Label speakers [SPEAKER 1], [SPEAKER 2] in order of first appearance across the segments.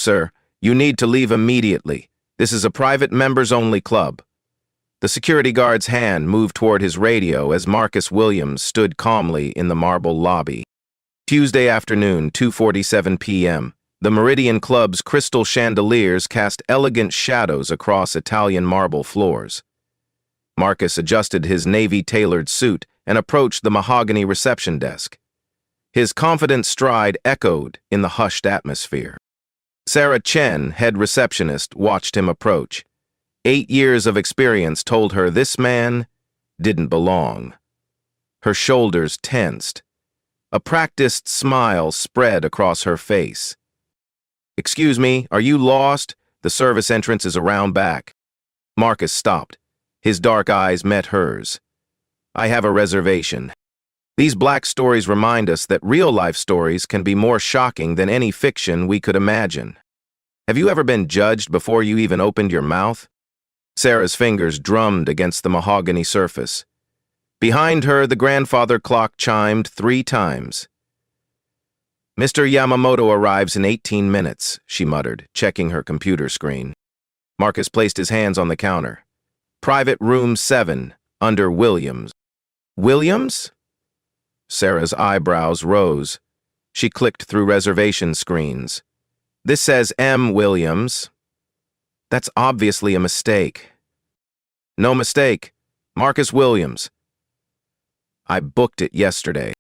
[SPEAKER 1] sir. You need to leave immediately. This is a private members-only club." The security guard's hand moved toward his radio as Marcus Williams stood calmly in the marble lobby. Tuesday afternoon, 2:47 p.m. The Meridian Club's crystal chandeliers cast elegant shadows across Italian marble floors. Marcus adjusted his navy-tailored suit and approached the mahogany reception desk. His confident stride echoed in the hushed atmosphere. Sarah Chen, head receptionist, watched him approach. 8 years of experience told her this man didn't belong. Her shoulders tensed. A practiced smile spread across her face. "Excuse me, are you lost? The service entrance is around back." Marcus stopped. His dark eyes met hers. "I have a reservation." These black stories remind us that real-life stories can be more shocking than any fiction we could imagine. Have you ever been judged before you even opened your mouth? Sarah's fingers drummed against the mahogany surface. Behind her, the grandfather clock chimed 3 times. "Mr. Yamamoto arrives in 18 minutes, she muttered, checking her computer screen. Marcus placed his hands on the counter. "Private room 7, under Williams." "Williams?" Sarah's eyebrows rose. She clicked through reservation screens. "This says M. Williams." "That's obviously a mistake." "No mistake. Marcus Williams." "I booked it yesterday."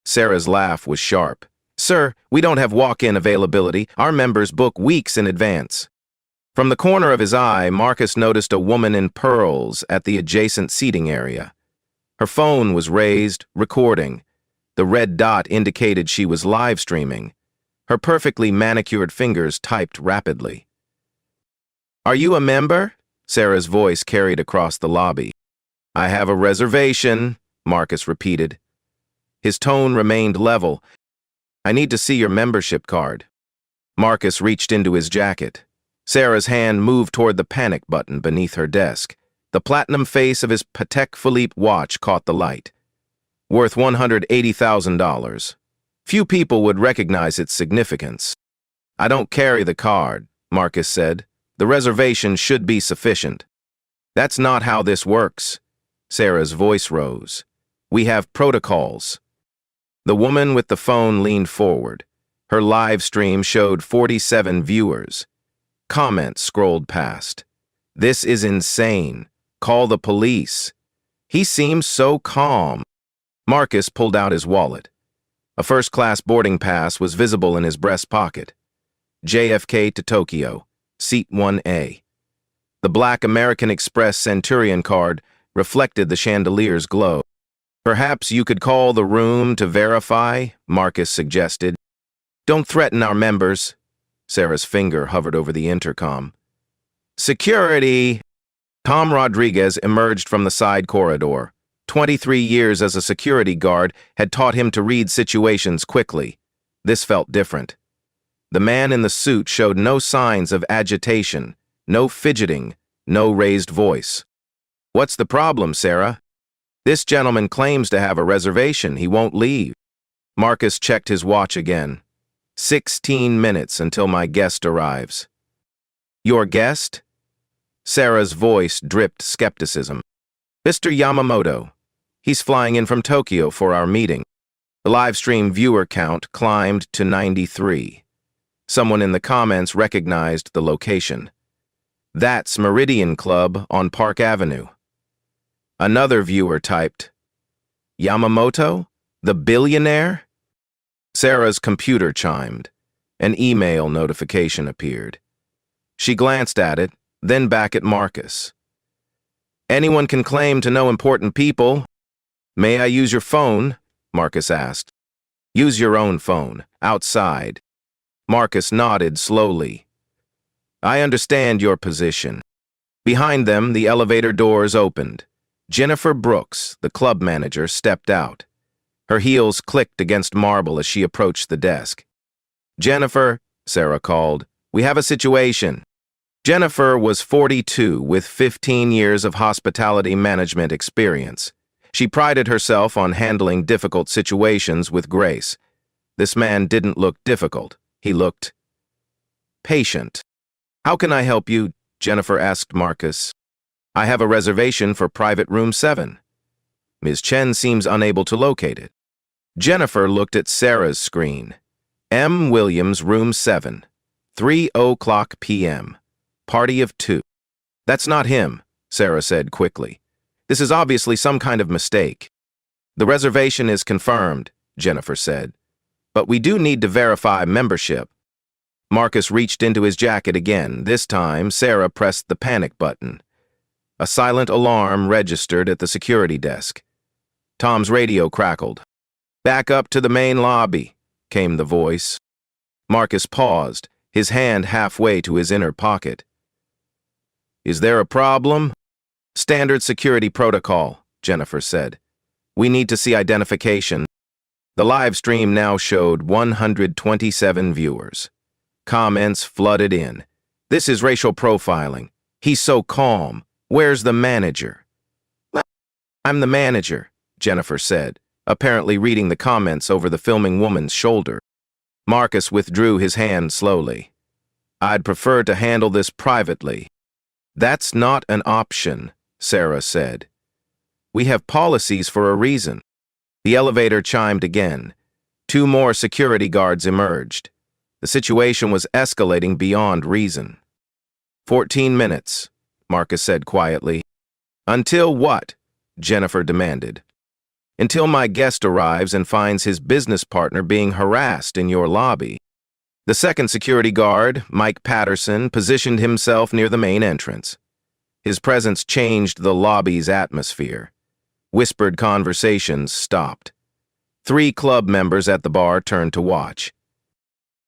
[SPEAKER 1] Sarah's laugh was sharp. "Sir, we don't have walk-in availability. Our members book weeks in advance." From the corner of his eye, Marcus noticed a woman in pearls at the adjacent seating area. Her phone was raised, recording. The red dot indicated she was live streaming. Her perfectly manicured fingers typed rapidly. "Are you a member?" Sarah's voice carried across the lobby. "I have a reservation," Marcus repeated. His tone remained level. "I need to see your membership card." Marcus reached into his jacket. Sarah's hand moved toward the panic button beneath her desk. The platinum face of his Patek Philippe watch caught the light. Worth $180,000. Few people would recognize its significance. "I don't carry the card," Marcus said. "The reservation should be sufficient." "That's not how this works." Sarah's voice rose. "We have protocols." The woman with the phone leaned forward. Her live stream showed 47 viewers. Comments scrolled past. "This is insane. Call the police." He seems so calm. Marcus pulled out his wallet. A first-class boarding pass was visible in his breast pocket. JFK to Tokyo, seat 1A. The black American Express Centurion card reflected the chandelier's glow. "Perhaps you could call the room to verify," Marcus suggested. "Don't threaten our members." Sarah's finger hovered over the intercom. "Security!" Tom Rodriguez emerged from the side corridor. 23 years as a security guard had taught him to read situations quickly. This felt different. The man in the suit showed no signs of agitation, no fidgeting, no raised voice. "What's the problem, Sarah?" "This gentleman claims to have a reservation. He won't leave." Marcus checked his watch again. 16 minutes until my guest arrives." "Your guest?" Sarah's voice dripped skepticism. "Mr. Yamamoto. He's flying in from Tokyo for our meeting." The livestream viewer count climbed to 93. Someone in the comments recognized the location. "That's Meridian Club on Park Avenue." Another viewer typed, "Yamamoto? The billionaire?" Sarah's computer chimed. An email notification appeared. She glanced at it, then back at Marcus. "Anyone can claim to know important people." "May I use your phone?" Marcus asked. "Use your own phone, outside." Marcus nodded slowly. "I understand your position." Behind them, the elevator doors opened. Jennifer Brooks, the club manager, stepped out. Her heels clicked against marble as she approached the desk. "Jennifer," Sarah called, "we have a situation." Jennifer was 42 with 15 years of hospitality management experience. She prided herself on handling difficult situations with grace. This man didn't look difficult. He looked patient. "How can I help you?" Jennifer asked Marcus. "I have a reservation for private room 7. Ms. Chen seems unable to locate it." Jennifer looked at Sarah's screen. "M. Williams, room 7, 3:00 p.m. Party of 2. "That's not him," Sarah said quickly. "This is obviously some kind of mistake." "The reservation is confirmed," Jennifer said. "But we do need to verify membership." Marcus reached into his jacket again. This time, Sarah pressed the panic button. A silent alarm registered at the security desk. Tom's radio crackled. "Back up to the main lobby," came the voice. Marcus paused, his hand halfway to his inner pocket. "Is there a problem?" "Standard security protocol," Jennifer said. "We need to see identification." The live stream now showed 127 viewers. Comments flooded in. "This is racial profiling. He's so calm. Where's the manager?" "I'm the manager," Jennifer said, apparently reading the comments over the filming woman's shoulder. Marcus withdrew his hand slowly. "I'd prefer to handle this privately." "That's not an option," Sarah said. "We have policies for a reason." The elevator chimed again. 2 more security guards emerged. The situation was escalating beyond reason. 14 minutes, Marcus said quietly. "Until what?" Jennifer demanded. "Until my guest arrives and finds his business partner being harassed in your lobby." The second security guard, Mike Patterson, positioned himself near the main entrance. His presence changed the lobby's atmosphere. Whispered conversations stopped. 3 club members at the bar turned to watch.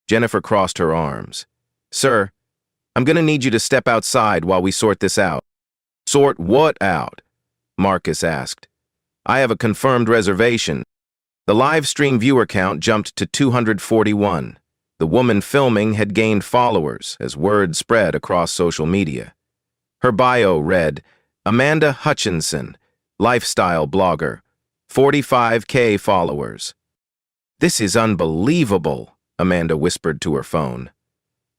[SPEAKER 1] Jennifer crossed her arms. "Sir, I'm going to need you to step outside while we sort this out." "Sort what out?" Marcus asked. "I have a confirmed reservation." The live stream viewer count jumped to 241. The woman filming had gained followers as word spread across social media. Her bio read, "Amanda Hutchinson, lifestyle blogger, 45K followers." "This is unbelievable," Amanda whispered to her phone.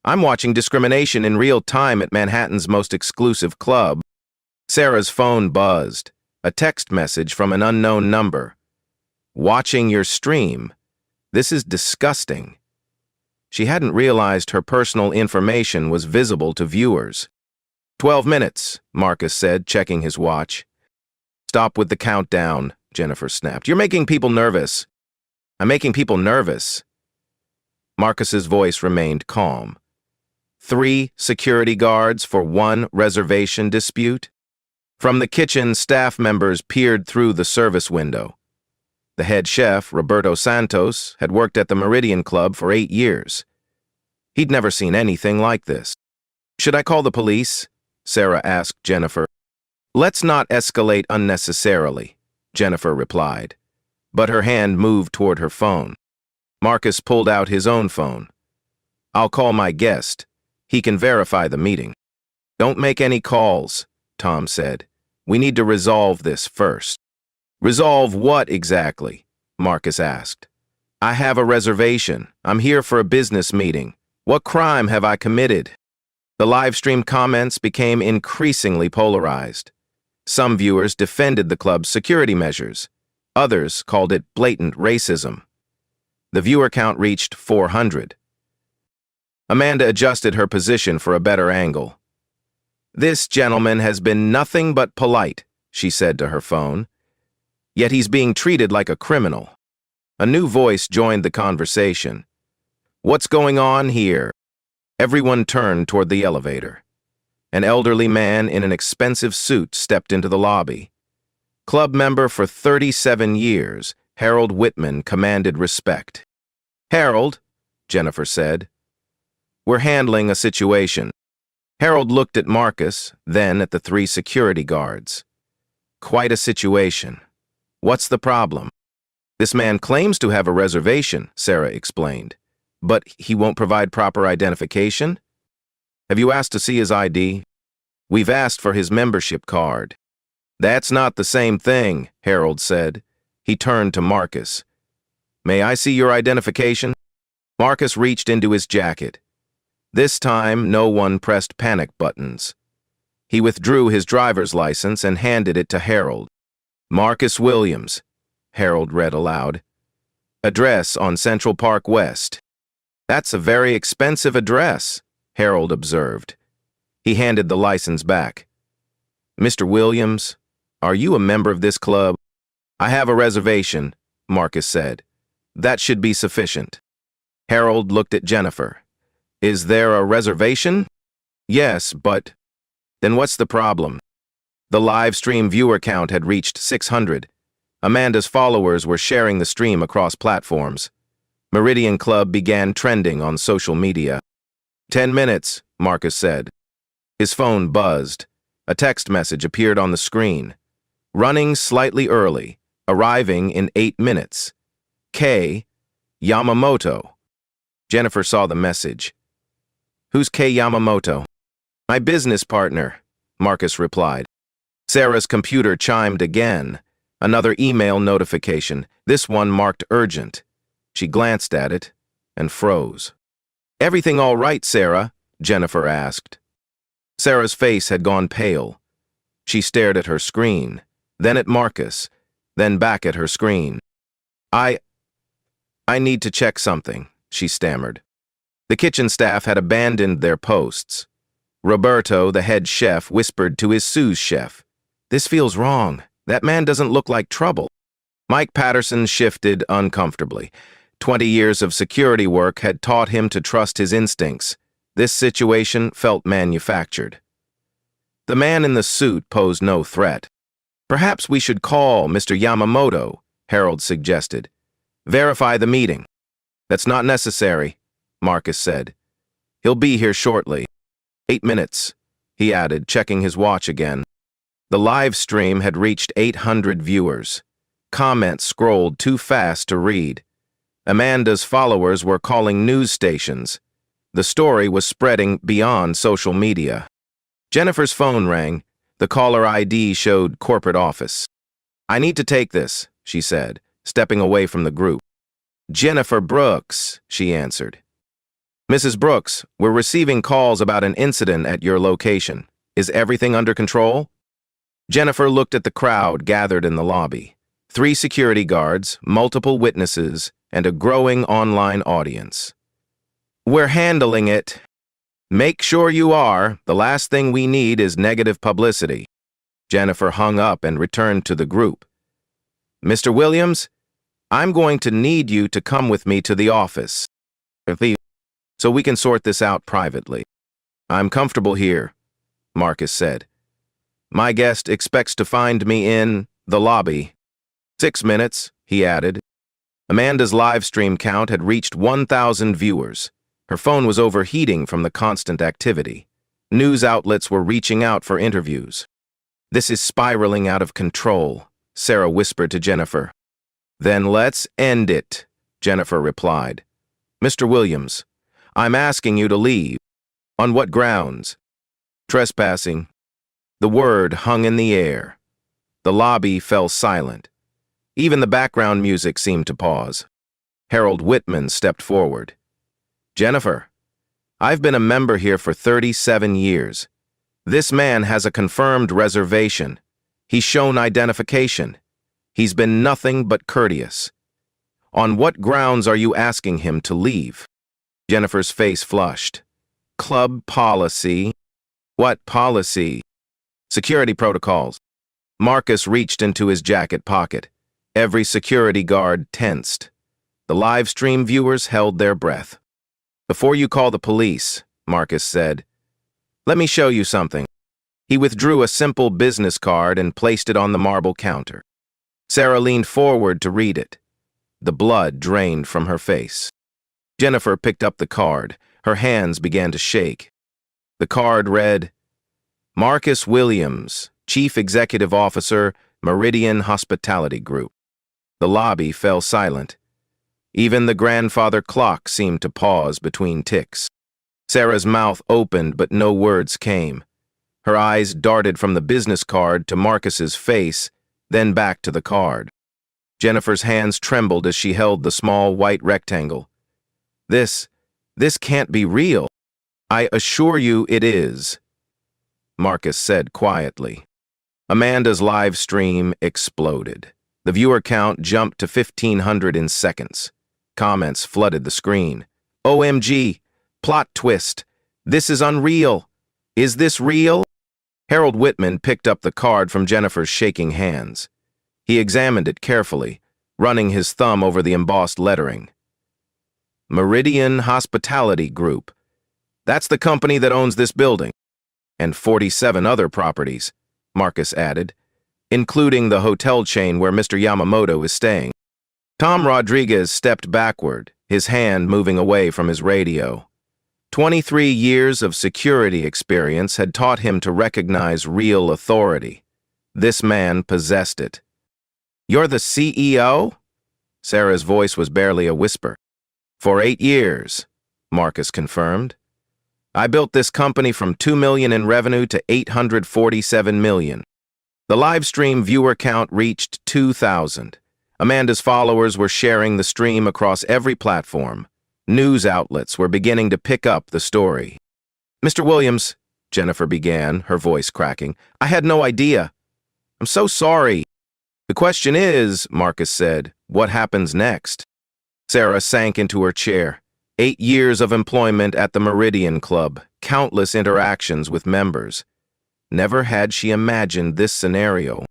[SPEAKER 1] "I'm watching discrimination in real time at Manhattan's most exclusive club." Sarah's phone buzzed. A text message from an unknown number. "Watching your stream. This is disgusting." She hadn't realized her personal information was visible to viewers. 12 minutes, Marcus said, checking his watch. "Stop with the countdown," Jennifer snapped. "You're making people nervous." "I'm making people nervous." Marcus's voice remained calm. 3 security guards for 1 reservation dispute? From the kitchen, staff members peered through the service window. The head chef, Roberto Santos, had worked at the Meridian Club for 8 years. He'd never seen anything like this. "Should I call the police?" Sarah asked Jennifer. "Let's not escalate unnecessarily," Jennifer replied. But her hand moved toward her phone. Marcus pulled out his own phone. "I'll call my guest. He can verify the meeting." "Don't make any calls," Tom said. "We need to resolve this first." "Resolve what exactly?" Marcus asked. "I have a reservation. I'm here for a business meeting. What crime have I committed?" The live stream comments became increasingly polarized. Some viewers defended the club's security measures. Others called it blatant racism. The viewer count reached 400. Amanda adjusted her position for a better angle. "This gentleman has been nothing but polite," she said to her phone. "Yet he's being treated like a criminal." A new voice joined the conversation. "What's going on here?" Everyone turned toward the elevator. An elderly man in an expensive suit stepped into the lobby. Club member for 37 years, Harold Whitman commanded respect. "Harold," Jennifer said. "We're handling a situation." Harold looked at Marcus, then at the 3 security guards. "Quite a situation. What's the problem?" "This man claims to have a reservation," Sarah explained. "But he won't provide proper identification?" "Have you asked to see his ID?" "We've asked for his membership card." "That's not the same thing," Harold said. He turned to Marcus. "May I see your identification?" Marcus reached into his jacket. This time, no one pressed panic buttons. He withdrew his driver's license and handed it to Harold. Marcus Williams, Harold read aloud. Address on Central Park West. That's a very expensive address, Harold observed. He handed the license back. Mr. Williams, are you a member of this club? I have a reservation, Marcus said. That should be sufficient. Harold looked at Jennifer. Is there a reservation? Yes, but... Then what's the problem? The live stream viewer count had reached 600. Amanda's followers were sharing the stream across platforms. Meridian Club began trending on social media. 10 minutes, Marcus said. His phone buzzed. A text message appeared on the screen. Running slightly early, arriving in 8 minutes. K. Yamamoto. Jennifer saw the message. Who's K. Yamamoto? My business partner, Marcus replied. Sarah's computer chimed again. Another email notification, this one marked urgent. She glanced at it and froze. Everything all right, Sarah? Jennifer asked. Sarah's face had gone pale. She stared at her screen, then at Marcus, then back at her screen. I need to check something, she stammered. The kitchen staff had abandoned their posts. Roberto, the head chef, whispered to his sous chef. This feels wrong. That man doesn't look like trouble. Mike Patterson shifted uncomfortably. 20 years of security work had taught him to trust his instincts. This situation felt manufactured. The man in the suit posed no threat. Perhaps we should call Mr. Yamamoto, Harold suggested. Verify the meeting. That's not necessary, Marcus said. He'll be here shortly. 8 minutes, he added, checking his watch again. The live stream had reached 800 viewers. Comments scrolled too fast to read. Amanda's followers were calling news stations. The story was spreading beyond social media. Jennifer's phone rang. The caller ID showed corporate office. I need to take this, she said, stepping away from the group. Jennifer Brooks, she answered. Mrs. Brooks, we're receiving calls about an incident at your location. Is everything under control? Jennifer looked at the crowd gathered in the lobby. 3 security guards, multiple witnesses, and a growing online audience. We're handling it. Make sure you are. The last thing we need is negative publicity. Jennifer hung up and returned to the group. Mr. Williams, I'm going to need you to come with me to the office, so we can sort this out privately. I'm comfortable here, Marcus said. My guest expects to find me in the lobby. 6 minutes, he added. Amanda's live stream count had reached 1,000 viewers. Her phone was overheating from the constant activity. News outlets were reaching out for interviews. This is spiraling out of control, Sarah whispered to Jennifer. Then let's end it, Jennifer replied. Mr. Williams, I'm asking you to leave. On what grounds? Trespassing. The word hung in the air. The lobby fell silent. Even the background music seemed to pause. Harold Whitman stepped forward. Jennifer, I've been a member here for 37 years. This man has a confirmed reservation. He's shown identification. He's been nothing but courteous. On what grounds are you asking him to leave? Jennifer's face flushed. Club policy. What policy? Security protocols. Marcus reached into his jacket pocket. Every security guard tensed. The live stream viewers held their breath. Before you call the police, Marcus said, let me show you something. He withdrew a simple business card and placed it on the marble counter. Sarah leaned forward to read it. The blood drained from her face. Jennifer picked up the card. Her hands began to shake. The card read, Marcus Williams, Chief Executive Officer, Meridian Hospitality Group. The lobby fell silent. Even the grandfather clock seemed to pause between ticks. Sarah's mouth opened, but no words came. Her eyes darted from the business card to Marcus's face, then back to the card. Jennifer's hands trembled as she held the small white rectangle. This can't be real. I assure you it is, Marcus said quietly. Amanda's live stream exploded. The viewer count jumped to 1,500 in seconds. Comments flooded the screen. OMG! Plot twist! This is unreal! Is this real? Harold Whitman picked up the card from Jennifer's shaking hands. He examined it carefully, running his thumb over the embossed lettering. Meridian Hospitality Group. That's the company that owns this building. And 47 other properties, Marcus added, including the hotel chain where Mr. Yamamoto is staying. Tom Rodriguez stepped backward, his hand moving away from his radio. 23 years of security experience had taught him to recognize real authority. This man possessed it. You're the CEO? Sarah's voice was barely a whisper. For 8 years, Marcus confirmed. I built this company from $2 million in revenue to $847 million. The live stream viewer count reached 2,000. Amanda's followers were sharing the stream across every platform. News outlets were beginning to pick up the story. Mr. Williams, Jennifer began, her voice cracking, I had no idea. I'm so sorry. The question is, Marcus said, what happens next? Sarah sank into her chair. 8 years of employment at the Meridian Club, countless interactions with members. Never had she imagined this scenario.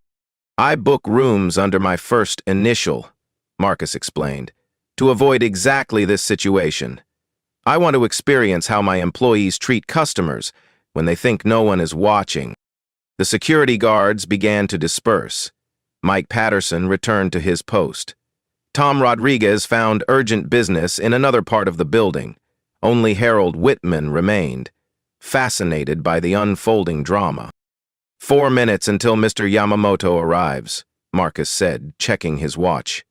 [SPEAKER 1] I book rooms under my first initial, Marcus explained, to avoid exactly this situation. I want to experience how my employees treat customers when they think no one is watching. The security guards began to disperse. Mike Patterson returned to his post. Tom Rodriguez found urgent business in another part of the building. Only Harold Whitman remained, fascinated by the unfolding drama. 4 minutes until Mr. Yamamoto arrives, Marcus said, checking his watch.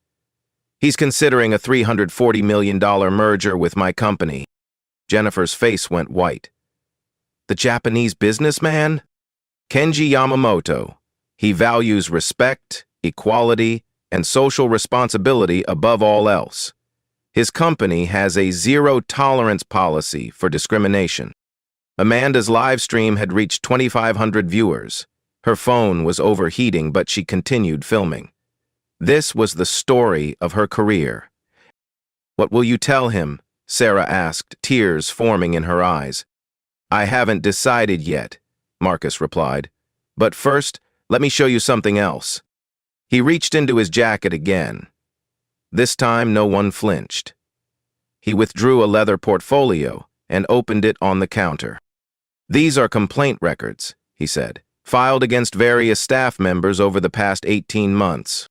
[SPEAKER 1] He's considering a $340 million merger with my company. Jennifer's face went white. The Japanese businessman? Kenji Yamamoto. He values respect, equality, and social responsibility above all else. His company has a zero-tolerance policy for discrimination. Amanda's live stream had reached 2,500 viewers. Her phone was overheating, but she continued filming. This was the story of her career. What will you tell him? Sarah asked, tears forming in her eyes. I haven't decided yet, Marcus replied. But first, let me show you something else. He reached into his jacket again. This time, no one flinched. He withdrew a leather portfolio and opened it on the counter. These are complaint records, he said, filed against various staff members over the past 18 months.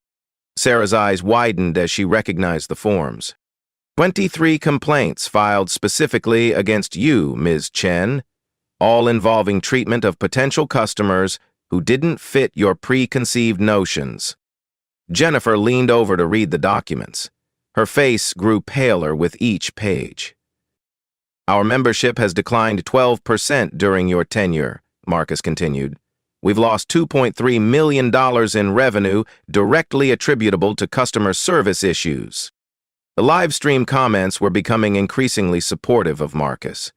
[SPEAKER 1] Sarah's eyes widened as she recognized the forms. 23 complaints filed specifically against you, Ms. Chen, all involving treatment of potential customers who didn't fit your preconceived notions. Jennifer leaned over to read the documents. Her face grew paler with each page. Our membership has declined 12% during your tenure, Marcus continued. We've lost $2.3 million in revenue directly attributable to customer service issues. The live stream comments were becoming increasingly supportive of Marcus.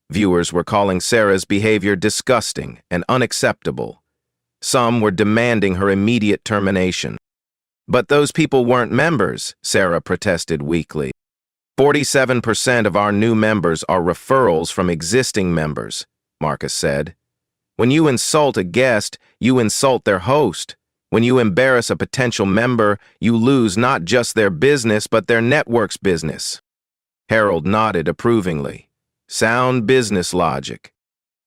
[SPEAKER 1] Viewers were calling Sarah's behavior disgusting and unacceptable. Some were demanding her immediate termination. But those people weren't members, Sarah protested weakly. 47% of our new members are referrals from existing members, Marcus said. When you insult a guest, you insult their host. When you embarrass a potential member, you lose not just their business, but their network's business. Harold nodded approvingly. Sound business logic.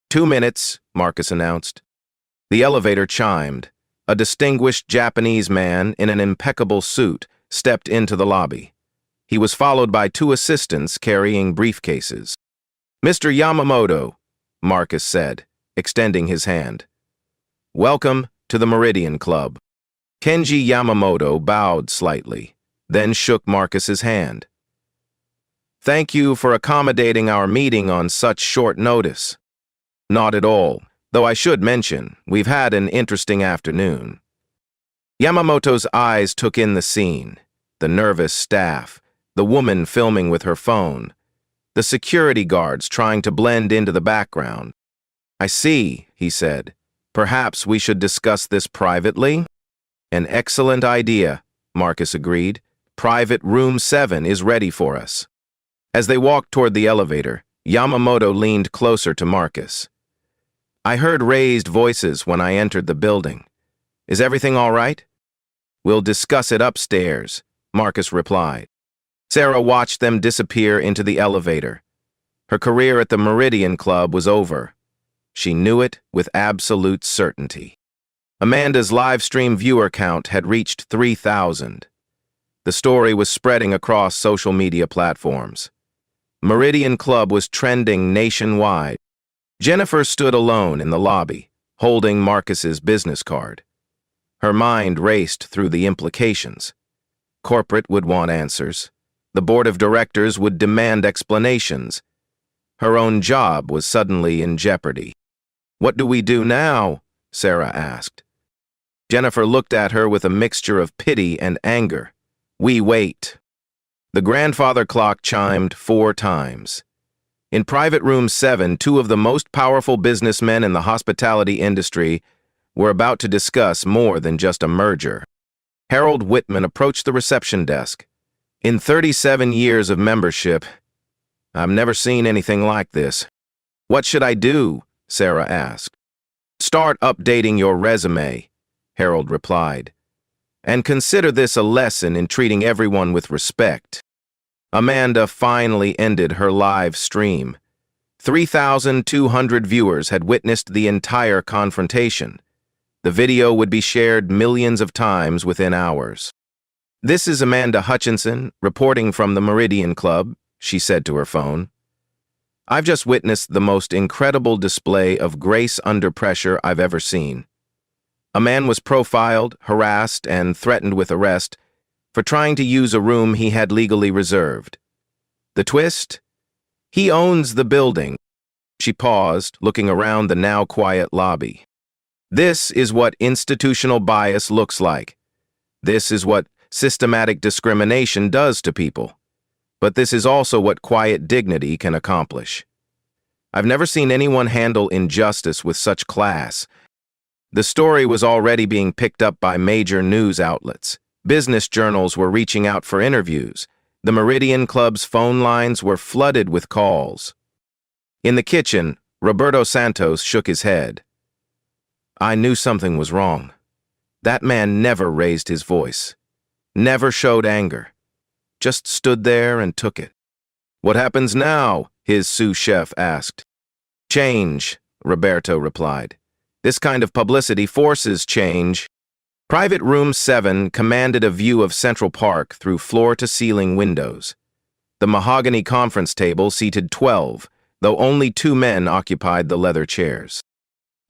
[SPEAKER 1] 2 minutes, Marcus announced. The elevator chimed. A distinguished Japanese man in an impeccable suit stepped into the lobby. He was followed by 2 assistants carrying briefcases. Mr. Yamamoto, Marcus said, extending his hand. Welcome to the Meridian Club. Kenji Yamamoto bowed slightly, then shook Marcus's hand. Thank you for accommodating our meeting on such short notice. Not at all, though I should mention, we've had an interesting afternoon. Yamamoto's eyes took in the scene, the nervous staff, the woman filming with her phone. the security guards trying to blend into the background. "I see," he said. "Perhaps we should discuss this privately?" "An excellent idea," Marcus agreed. "Private room 7 is ready for us." As they walked toward the elevator, Yamamoto leaned closer to Marcus. "I heard raised voices when I entered the building. Is everything all right?" "We'll discuss it upstairs," Marcus replied. Sarah watched them disappear into the elevator. Her career at the Meridian Club was over. She knew it with absolute certainty. Amanda's live stream viewer count had reached 3,000. The story was spreading across social media platforms. Meridian Club was trending nationwide. Jennifer stood alone in the lobby, holding Marcus's business card. Her mind raced through the implications. Corporate would want answers. The board of directors would demand explanations. Her own job was suddenly in jeopardy. "What do we do now?" Sarah asked. Jennifer looked at her with a mixture of pity and anger. "We wait." The grandfather clock chimed 4 times. In private room 7, 2 of the most powerful businessmen in the hospitality industry were about to discuss more than just a merger. Harold Whitman approached the reception desk. "In 37 years of membership, I've never seen anything like this." "What should I do?" Sarah asked. "Start updating your resume," Harold replied. "And consider this a lesson in treating everyone with respect." Amanda finally ended her live stream. 3,200 viewers had witnessed the entire confrontation. The video would be shared millions of times within hours. "This is Amanda Hutchinson, reporting from the Meridian Club," she said to her phone. "I've just witnessed the most incredible display of grace under pressure I've ever seen. A man was profiled, harassed, and threatened with arrest for trying to use a room he had legally reserved. The twist? He owns the building." She paused, looking around the now quiet lobby. "This is what institutional bias looks like. This is what systematic discrimination does to people. But this is also what quiet dignity can accomplish. I've never seen anyone handle injustice with such class." The story was already being picked up by major news outlets. Business journals were reaching out for interviews. The Meridian Club's phone lines were flooded with calls. In the kitchen, Roberto Santos shook his head. "I knew something was wrong. That man never raised his voice. Never showed anger. Just stood there and took it." "What happens now?" his sous chef asked. "Change," Roberto replied. "This kind of publicity forces change." Private room 7 commanded a view of Central Park through floor-to-ceiling windows. The mahogany conference table seated 12, though only 2 men occupied the leather chairs.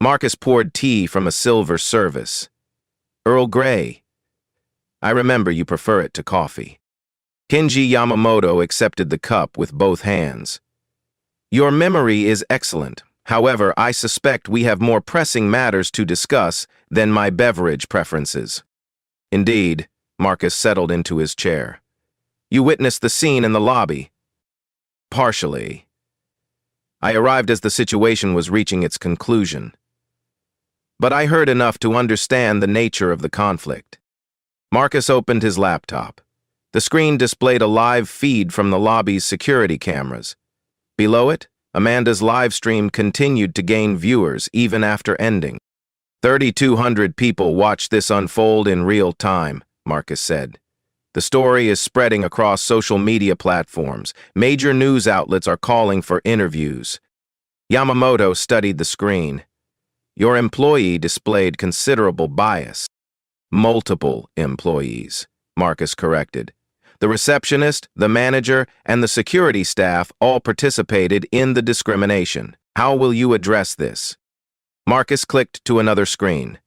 [SPEAKER 1] Marcus poured tea from a silver service. "Earl Grey. I remember you prefer it to coffee." Kenji Yamamoto accepted the cup with both hands. "Your memory is excellent. However, I suspect we have more pressing matters to discuss than my beverage preferences." "Indeed," Marcus settled into his chair. "You witnessed the scene in the lobby." "Partially. I arrived as the situation was reaching its conclusion. But I heard enough to understand the nature of the conflict." Marcus opened his laptop. The screen displayed a live feed from the lobby's security cameras. Below it, Amanda's live stream continued to gain viewers even after ending. 3,200 people watched this unfold in real time, Marcus said. "The story is spreading across social media platforms. Major news outlets are calling for interviews." Yamamoto studied the screen. "Your employee displayed considerable bias." "Multiple employees," Marcus corrected. "The receptionist, the manager, and the security staff all participated in the discrimination. How will you address this?" Marcus clicked to another screen.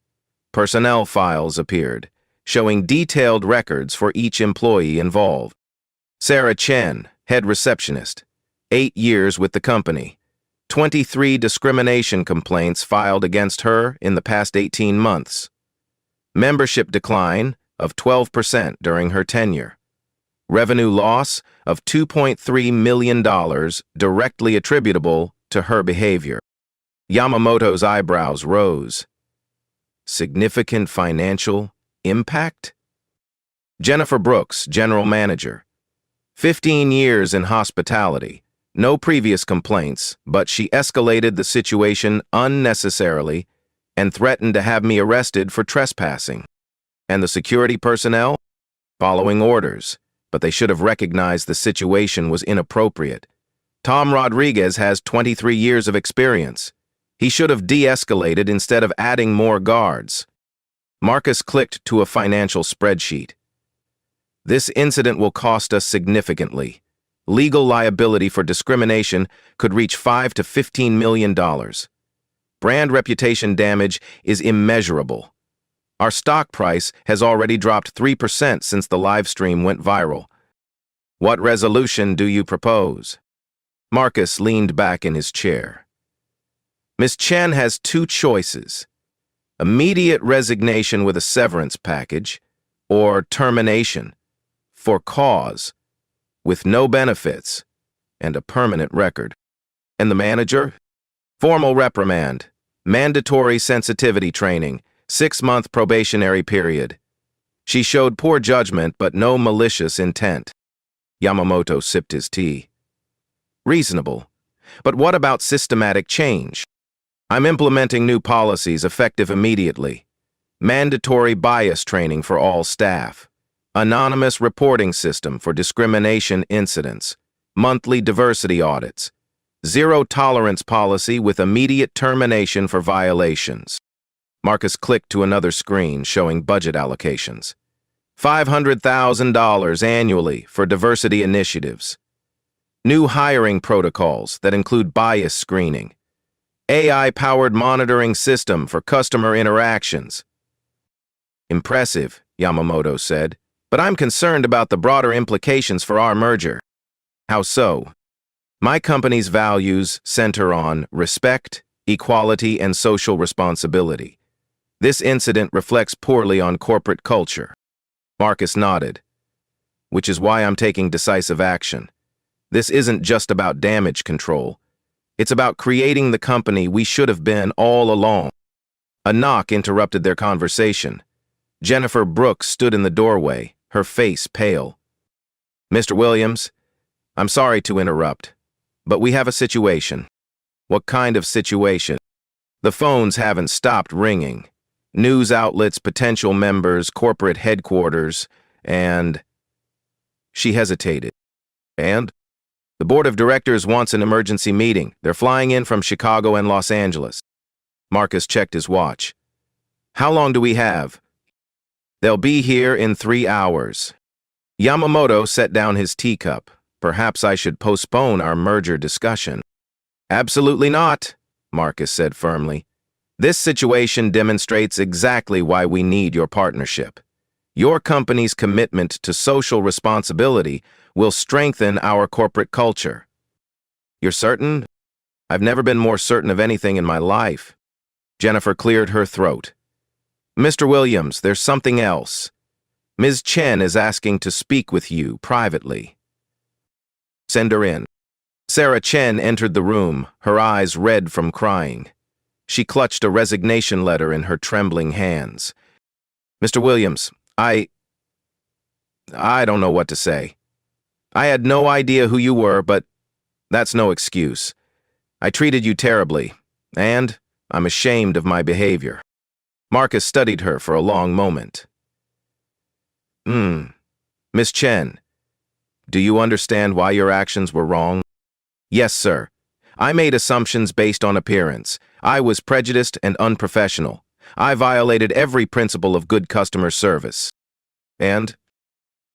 [SPEAKER 1] Personnel files appeared, showing detailed records for each employee involved. Sarah Chen, head receptionist, 8 years with the company. 23 discrimination complaints filed against her in the past 18 months. Membership decline of 12% during her tenure. Revenue loss of $2.3 million directly attributable to her behavior. Yamamoto's eyebrows rose. Significant financial impact? Jennifer Brooks, general manager. 15 years in hospitality. No previous complaints, but she escalated the situation unnecessarily and threatened to have me arrested for trespassing. And the security personnel? Following orders, but they should have recognized the situation was inappropriate. Tom Rodriguez has 23 years of experience. He should have de-escalated instead of adding more guards. Marcus clicked to a financial spreadsheet. This incident will cost us significantly. Legal liability for discrimination could reach $5 to $15 million. Brand reputation damage is immeasurable. Our stock price has already dropped 3% since the live stream went viral. What resolution do you propose? Marcus leaned back in his chair. Ms. Chen has two choices: immediate resignation with a severance package, or termination for cause with no benefits and a permanent record. And the manager? Formal reprimand, mandatory sensitivity training, 6-month probationary period. She showed poor judgment but no malicious intent. Yamamoto sipped his tea. Reasonable. But what about systematic change? I'm implementing new policies effective immediately. Mandatory bias training for all staff. Anonymous reporting system for discrimination incidents. Monthly diversity audits. Zero tolerance policy with immediate termination for violations. Marcus clicked to another screen showing budget allocations. $500,000 annually for diversity initiatives. New hiring protocols that include bias screening. AI-powered monitoring system for customer interactions. Impressive, Yamamoto said, but I'm concerned about the broader implications for our merger. How so? My company's values center on respect, equality, and social responsibility. This incident reflects poorly on corporate culture. Marcus nodded. Which is why I'm taking decisive action. This isn't just about damage control. It's about creating the company we should have been all along. A knock interrupted their conversation. Jennifer Brooks stood in the doorway, her face pale. Mr. Williams, I'm sorry to interrupt, but we have a situation. What kind of situation? The phones haven't stopped ringing. News outlets, potential members, corporate headquarters, and... She hesitated. And? The board of directors wants an emergency meeting. They're flying in from Chicago and Los Angeles. Marcus checked his watch. How long do we have? They'll be here in 3 hours. Yamamoto set down his teacup. Perhaps I should postpone our merger discussion. Absolutely not, Marcus said firmly. This situation demonstrates exactly why we need your partnership. Your company's commitment to social responsibility will strengthen our corporate culture. You're certain? I've never been more certain of anything in my life. Jennifer cleared her throat. Mr. Williams, there's something else. Ms. Chen is asking to speak with you privately. Send her in. Sarah Chen entered the room, her eyes red from crying. She clutched a resignation letter in her trembling hands. Mr. Williams, I don't know what to say. I had no idea who you were, but that's no excuse. I treated you terribly, and I'm ashamed of my behavior. Marcus studied her for a long moment. Miss Chen, do you understand why your actions were wrong? Yes, sir. I made assumptions based on appearance. I was prejudiced and unprofessional. I violated every principle of good customer service. And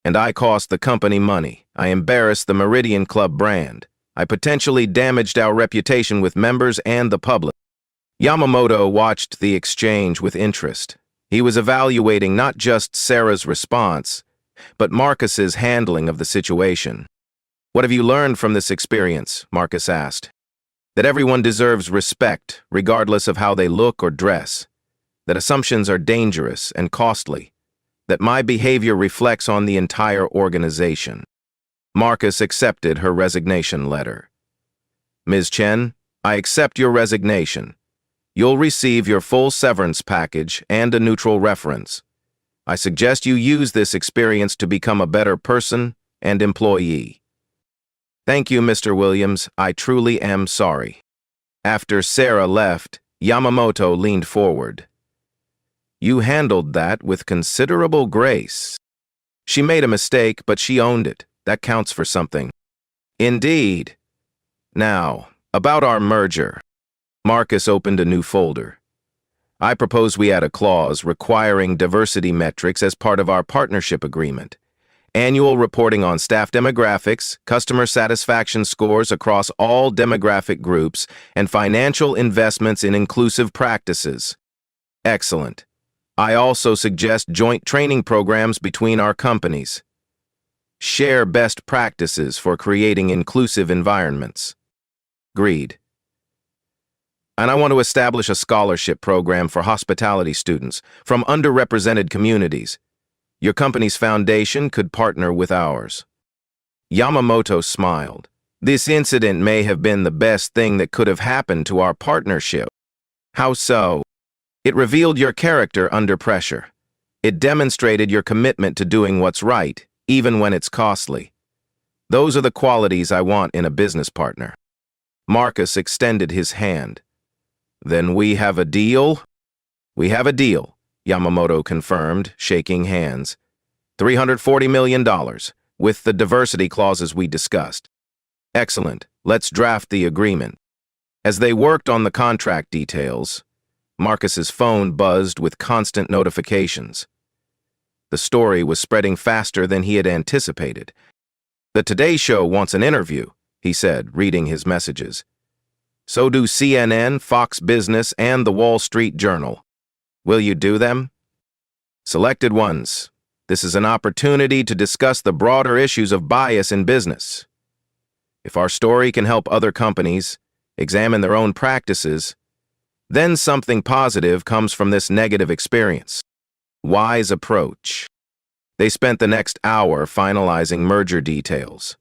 [SPEAKER 1] I cost the company money. I embarrassed the Meridian Club brand. I potentially damaged our reputation with members and the public. Yamamoto watched the exchange with interest. He was evaluating not just Sarah's response, but Marcus's handling of the situation. What have you learned from this experience? Marcus asked. That everyone deserves respect, regardless of how they look or dress. That assumptions are dangerous and costly. that my behavior reflects on the entire organization. Marcus accepted her resignation letter. Ms. Chen, I accept your resignation. You'll receive your full severance package and a neutral reference. I suggest you use this experience to become a better person and employee. Thank you, Mr. Williams. I truly am sorry. After Sarah left, Yamamoto leaned forward. You handled that with considerable grace. She made a mistake, but she owned it. That counts for something. Indeed. Now, about our merger. Marcus opened a new folder. I propose we add a clause requiring diversity metrics as part of our partnership agreement. Annual reporting on staff demographics, customer satisfaction scores across all demographic groups, and financial investments in inclusive practices. Excellent. I also suggest joint training programs between our companies. Share best practices for creating inclusive environments. Agreed. And I want to establish a scholarship program for hospitality students from underrepresented communities. Your company's foundation could partner with ours. Yamamoto smiled. This incident may have been the best thing that could have happened to our partnership. How so? It revealed your character under pressure. It demonstrated your commitment to doing what's right, even when it's costly. Those are the qualities I want in a business partner. Marcus extended his hand. Then we have a deal? We have a deal, Yamamoto confirmed, shaking hands. $340 million, with the diversity clauses we discussed. Excellent. Let's draft the agreement. As they worked on the contract details, Marcus's phone buzzed with constant notifications. The story was spreading faster than he had anticipated. The Today Show wants an interview, he said, reading his messages. So do CNN, Fox Business, and the Wall Street Journal. Will you do them? Selected ones. This is an opportunity to discuss the broader issues of bias in business. If our story can help other companies examine their own practices, then something positive comes from this negative experience. Wise approach. They spent the next hour finalizing merger details.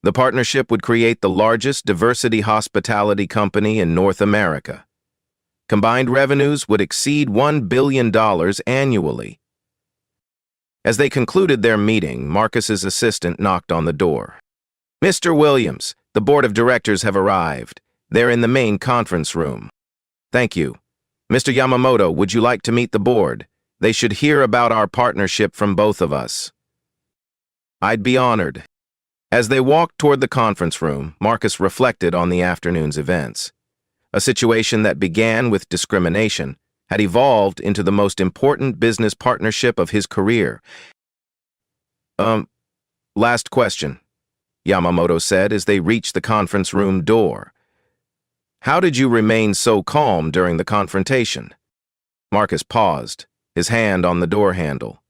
[SPEAKER 1] The partnership would create the largest diversity hospitality company in North America. Combined revenues would exceed $1 billion annually. As they concluded their meeting, Marcus's assistant knocked on the door. Mr. Williams, the board of directors have arrived. They're in the main conference room. Thank you. Mr. Yamamoto, would you like to meet the board? They should hear about our partnership from both of us. I'd be honored. As they walked toward the conference room, Marcus reflected on the afternoon's events. A situation that began with discrimination had evolved into the most important business partnership of his career. Last question, Yamamoto said as they reached the conference room door. How did you remain so calm during the confrontation? Marcus paused, his hand on the door handle.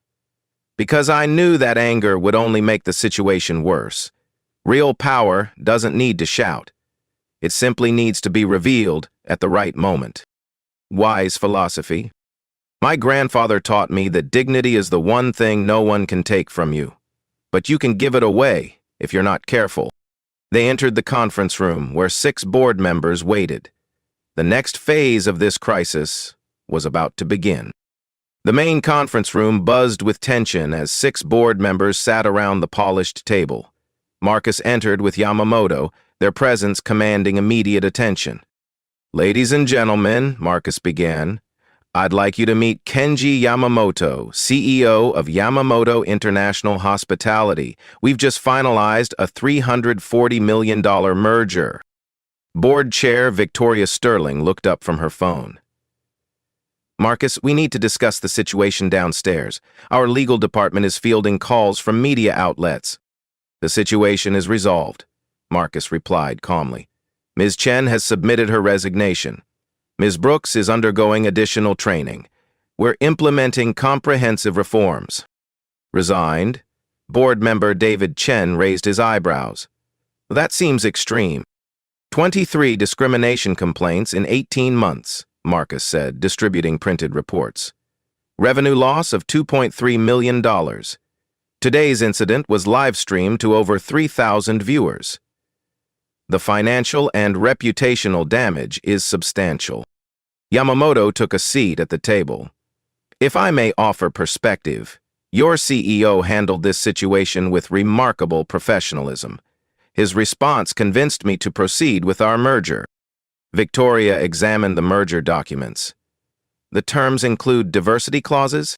[SPEAKER 1] Because I knew that anger would only make the situation worse. Real power doesn't need to shout. It simply needs to be revealed at the right moment. Wise philosophy. My grandfather taught me that dignity is the one thing no one can take from you. But you can give it away if you're not careful. They entered the conference room where 6 board members waited. The next phase of this crisis was about to begin. The main conference room buzzed with tension as 6 board members sat around the polished table. Marcus entered with Yamamoto, their presence commanding immediate attention. Ladies and gentlemen, Marcus began, I'd like you to meet Kenji Yamamoto, CEO of Yamamoto International Hospitality. We've just finalized a $340 million merger. Board Chair Victoria Sterling looked up from her phone. Marcus, we need to discuss the situation downstairs. Our legal department is fielding calls from media outlets. The situation is resolved, Marcus replied calmly. Ms. Chen has submitted her resignation. Ms. Brooks is undergoing additional training. We're implementing comprehensive reforms. Resigned? Board member David Chen raised his eyebrows. That seems extreme. 23 discrimination complaints in 18 months, Marcus said, distributing printed reports. Revenue loss of $2.3 million. Today's incident was live-streamed to over 3,000 viewers. The financial and reputational damage is substantial. Yamamoto took a seat at the table. If I may offer perspective, your CEO handled this situation with remarkable professionalism. His response convinced me to proceed with our merger. Victoria examined the merger documents. The terms include diversity clauses,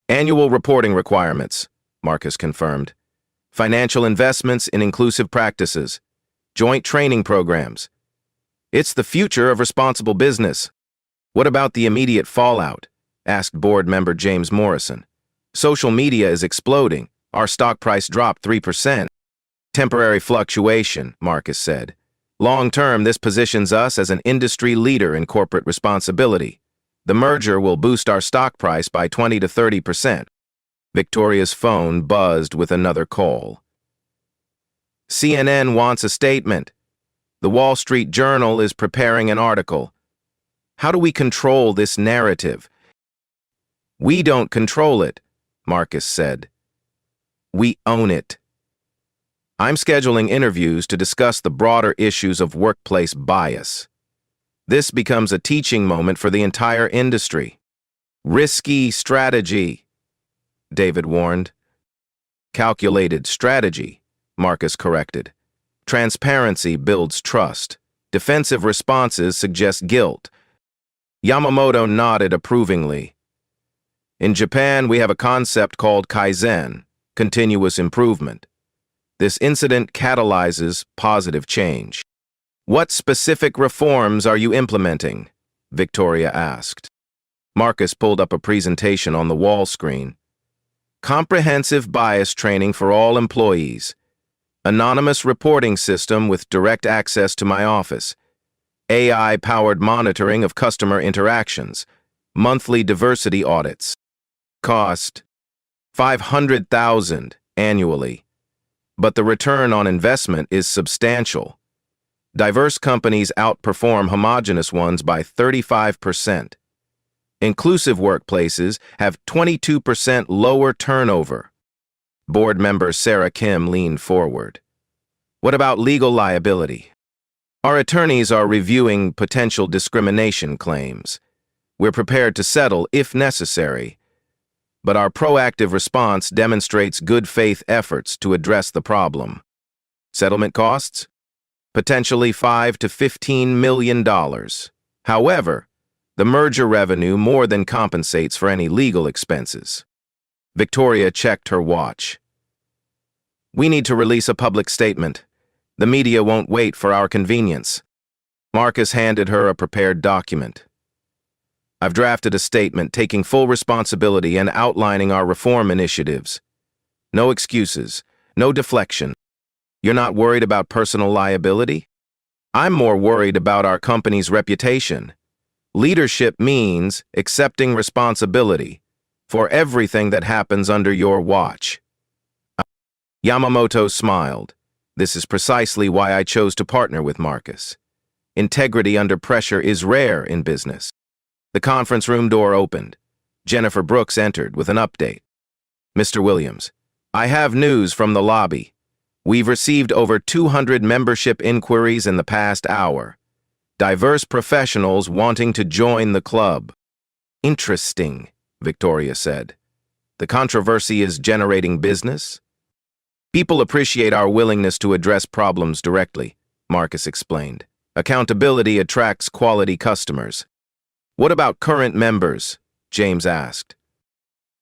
[SPEAKER 1] annual reporting requirements, Marcus confirmed, financial investments in inclusive practices, joint training programs. It's the future of responsible business. What about the immediate fallout? Asked board member James Morrison. Social media is exploding. Our stock price dropped 3%. Temporary fluctuation, Marcus said. Long-term, this positions us as an industry leader in corporate responsibility. The merger will boost our stock price by 20 to 30%. Victoria's phone buzzed with another call. CNN wants a statement. The Wall Street Journal is preparing an article. How do we control this narrative? We don't control it, Marcus said. We own it. I'm scheduling interviews to discuss the broader issues of workplace bias. This becomes a teaching moment for the entire industry. Risky strategy, David warned. Calculated strategy, Marcus corrected. Transparency builds trust. Defensive responses suggest guilt. Yamamoto nodded approvingly. In Japan, we have a concept called kaizen, continuous improvement. This incident catalyzes positive change. What specific reforms are you implementing? Victoria asked. Marcus pulled up a presentation on the wall screen. Comprehensive bias training for all employees. Anonymous reporting system with direct access to my office. AI-powered monitoring of customer interactions. Monthly diversity audits. Cost $500,000 annually. But the return on investment is substantial. Diverse companies outperform homogeneous ones by 35%. Inclusive workplaces have 22% lower turnover. Board member Sarah Kim leaned forward. What about legal liability? Our attorneys are reviewing potential discrimination claims. We're prepared to settle if necessary. But our proactive response demonstrates good faith efforts to address the problem. Settlement costs? Potentially $5 to $15 million. However, the merger revenue more than compensates for any legal expenses. Victoria checked her watch. We need to release a public statement. The media won't wait for our convenience. Marcus handed her a prepared document. I've drafted a statement taking full responsibility and outlining our reform initiatives. No excuses, no deflection. You're not worried about personal liability? I'm more worried about our company's reputation. Leadership means accepting responsibility for everything that happens under your watch. Yamamoto smiled. This is precisely why I chose to partner with Marcus. Integrity under pressure is rare in business. The conference room door opened. Jennifer Brooks entered with an update. Mr. Williams, I have news from the lobby. We've received over 200 membership inquiries in the past hour. Diverse professionals wanting to join the club. Interesting, Victoria said. The controversy is generating business? People appreciate our willingness to address problems directly, Marcus explained. Accountability attracts quality customers. What about current members? James asked.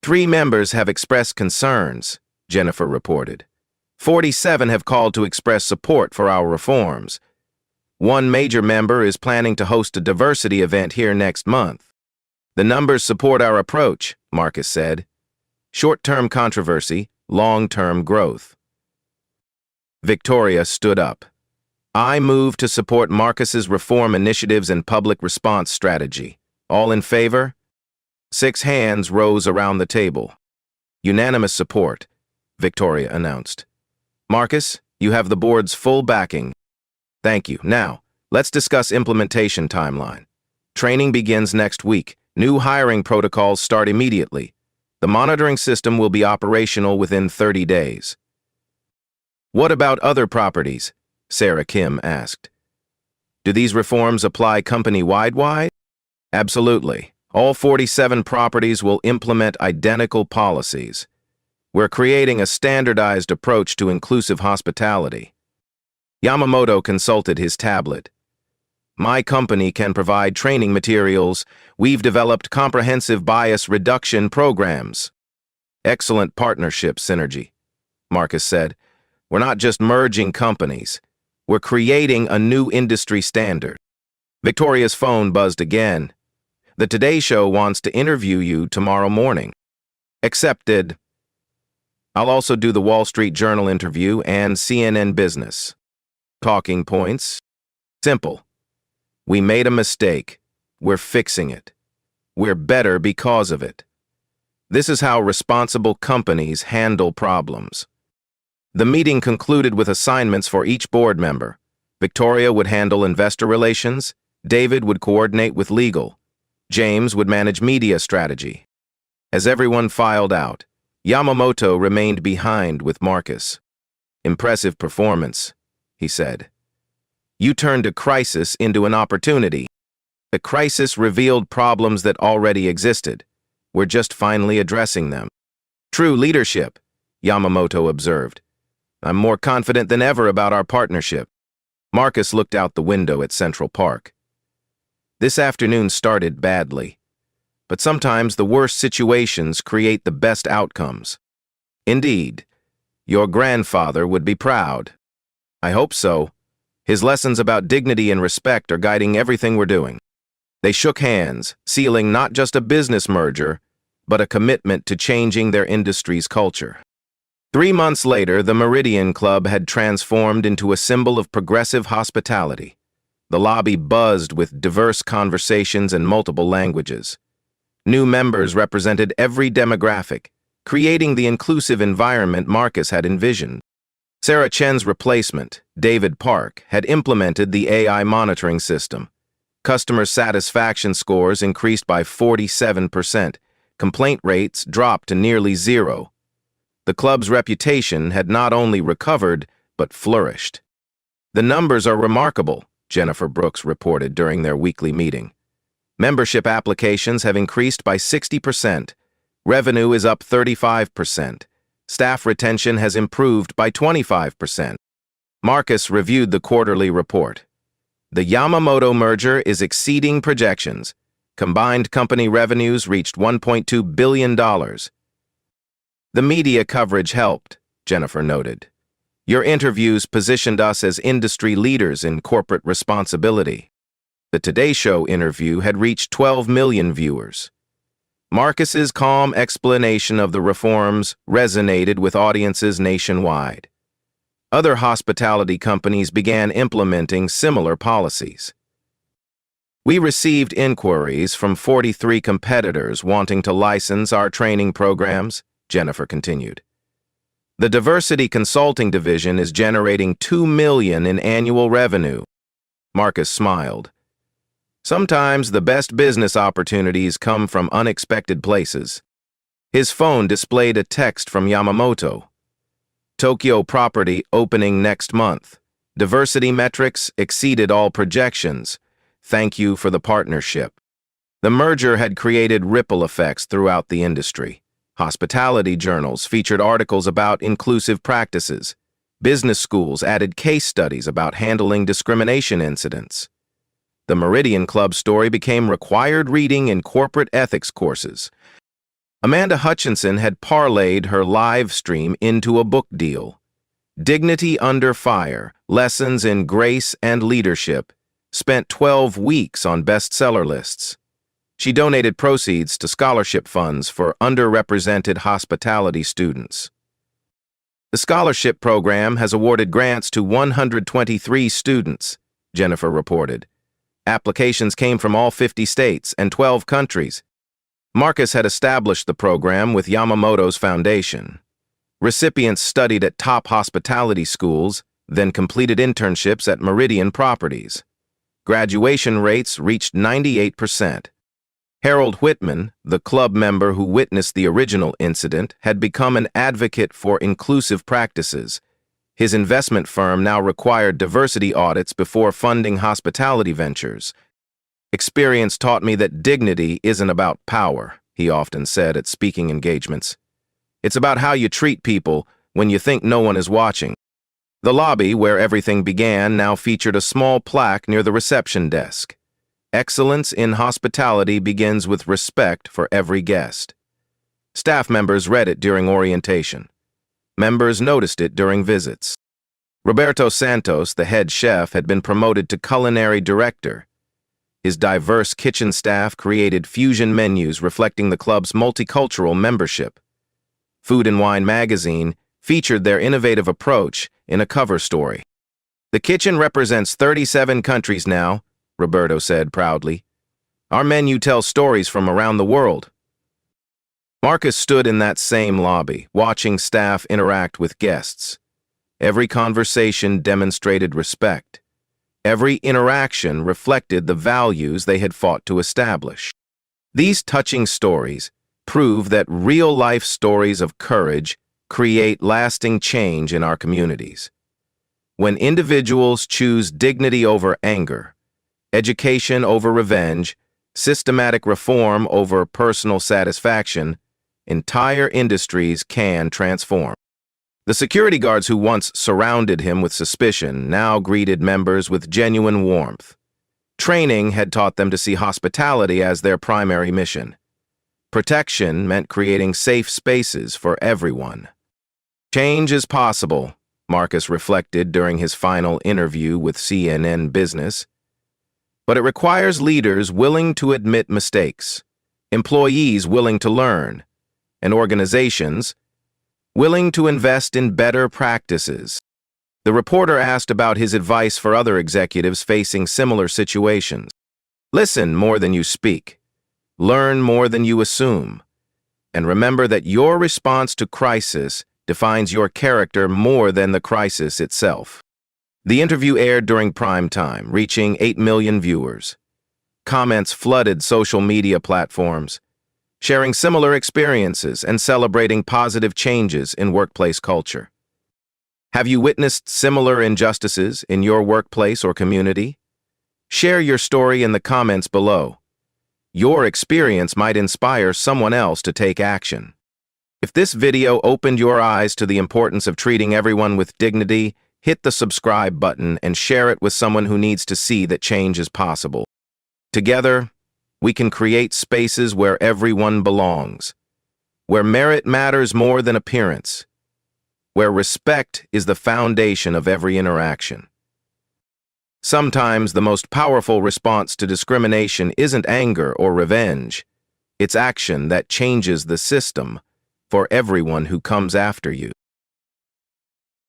[SPEAKER 1] 3 members have expressed concerns, Jennifer reported. 47 have called to express support for our reforms. 1 major member is planning to host a diversity event here next month. The numbers support our approach, Marcus said. Short-term controversy, long-term growth. Victoria stood up. I move to support Marcus's reform initiatives and public response strategy. All in favor? 6 hands rose around the table. Unanimous support, Victoria announced. Marcus, you have the board's full backing. Thank you. Now, let's discuss implementation timeline. Training begins next week. New hiring protocols start immediately. The monitoring system will be operational within 30 days. What about other properties? Sarah Kim asked. Do these reforms apply company-wide? Absolutely. All 47 properties will implement identical policies. We're creating a standardized approach to inclusive hospitality. Yamamoto consulted his tablet. My company can provide training materials. We've developed comprehensive bias reduction programs. Excellent partnership synergy, Marcus said. We're not just merging companies. We're creating a new industry standard. Victoria's phone buzzed again. The Today Show wants to interview you tomorrow morning. Accepted. I'll also do the Wall Street Journal interview and CNN Business. Talking points? Simple. We made a mistake. We're fixing it. We're better because of it. This is how responsible companies handle problems. The meeting concluded with assignments for each board member. Victoria would handle investor relations, David would coordinate with legal, James would manage media strategy. As everyone filed out, Yamamoto remained behind with Marcus. Impressive performance, he said. You turned a crisis into an opportunity. The crisis revealed problems that already existed. We're just finally addressing them. True leadership, Yamamoto observed. I'm more confident than ever about our partnership. Marcus looked out the window at Central Park. This afternoon started badly, but sometimes the worst situations create the best outcomes. Indeed, your grandfather would be proud. I hope so. His lessons about dignity and respect are guiding everything we're doing. They shook hands, sealing not just a business merger, but a commitment to changing their industry's culture. 3 months later, the Meridian Club had transformed into a symbol of progressive hospitality. The lobby buzzed with diverse conversations in multiple languages. New members represented every demographic, creating the inclusive environment Marcus had envisioned. Sarah Chen's replacement, David Park, had implemented the AI monitoring system. Customer satisfaction scores increased by 47%. Complaint rates dropped to nearly zero. The club's reputation had not only recovered, but flourished. The numbers are remarkable, Jennifer Brooks reported during their weekly meeting. Membership applications have increased by 60%. Revenue is up 35%. Staff retention has improved by 25%. Marcus reviewed the quarterly report. The Yamamoto merger is exceeding projections. Combined company revenues reached $1.2 billion. The media coverage helped, Jennifer noted. Your interviews positioned us as industry leaders in corporate responsibility. The Today Show interview had reached 12 million viewers. Marcus's calm explanation of the reforms resonated with audiences nationwide. Other hospitality companies began implementing similar policies. We received inquiries from 43 competitors wanting to license our training programs, Jennifer continued. The Diversity Consulting Division is generating $2 million in annual revenue. Marcus smiled. Sometimes the best business opportunities come from unexpected places. His phone displayed a text from Yamamoto. Tokyo property opening next month. Diversity metrics exceeded all projections. Thank you for the partnership. The merger had created ripple effects throughout the industry. Hospitality journals featured articles about inclusive practices. Business schools added case studies about handling discrimination incidents. The Meridian Club story became required reading in corporate ethics courses. Amanda Hutchinson had parlayed her live stream into a book deal. Dignity Under Fire, Lessons in Grace and Leadership, spent 12 weeks on bestseller lists. She donated proceeds to scholarship funds for underrepresented hospitality students. The scholarship program has awarded grants to 123 students, Jennifer reported. Applications came from all 50 states and 12 countries. Marcus had established the program with Yamamoto's foundation. Recipients studied at top hospitality schools, then completed internships at Meridian properties. Graduation rates reached 98%. Harold Whitman, the club member who witnessed the original incident, had become an advocate for inclusive practices. His investment firm now required diversity audits before funding hospitality ventures. "Experience taught me that dignity isn't about power," he often said at speaking engagements. "It's about how you treat people when you think no one is watching." The lobby, where everything began, now featured a small plaque near the reception desk. "Excellence in hospitality begins with respect for every guest." Staff members read it during orientation. Members noticed it during visits. Roberto Santos, the head chef, had been promoted to culinary director. His diverse kitchen staff created fusion menus reflecting the club's multicultural membership. Food and Wine magazine featured their innovative approach in a cover story. "The kitchen represents 37 countries now," Roberto said proudly. "Our menu tells stories from around the world." Marcus stood in that same lobby, watching staff interact with guests. Every conversation demonstrated respect. Every interaction reflected the values they had fought to establish. These touching stories prove that real-life stories of courage create lasting change in our communities. When individuals choose dignity over anger, education over revenge, systematic reform over personal satisfaction, entire industries can transform. The security guards who once surrounded him with suspicion now greeted members with genuine warmth. Training had taught them to see hospitality as their primary mission. Protection meant creating safe spaces for everyone. "Change is possible," Marcus reflected during his final interview with CNN Business. "But it requires leaders willing to admit mistakes, employees willing to learn, and organizations willing to invest in better practices." The reporter asked about his advice for other executives facing similar situations. "Listen more than you speak. Learn more than you assume. And remember that your response to crisis defines your character more than the crisis itself." The interview aired during prime time, reaching 8 million viewers. Comments flooded social media platforms, sharing similar experiences and celebrating positive changes in workplace culture. Have you witnessed similar injustices in your workplace or community? Share your story in the comments below. Your experience might inspire someone else to take action. If this video opened your eyes to the importance of treating everyone with dignity, hit the subscribe button and share it with someone who needs to see that change is possible. Together, we can create spaces where everyone belongs, where merit matters more than appearance, where respect is the foundation of every interaction. Sometimes the most powerful response to discrimination isn't anger or revenge. It's action that changes the system for everyone who comes after you.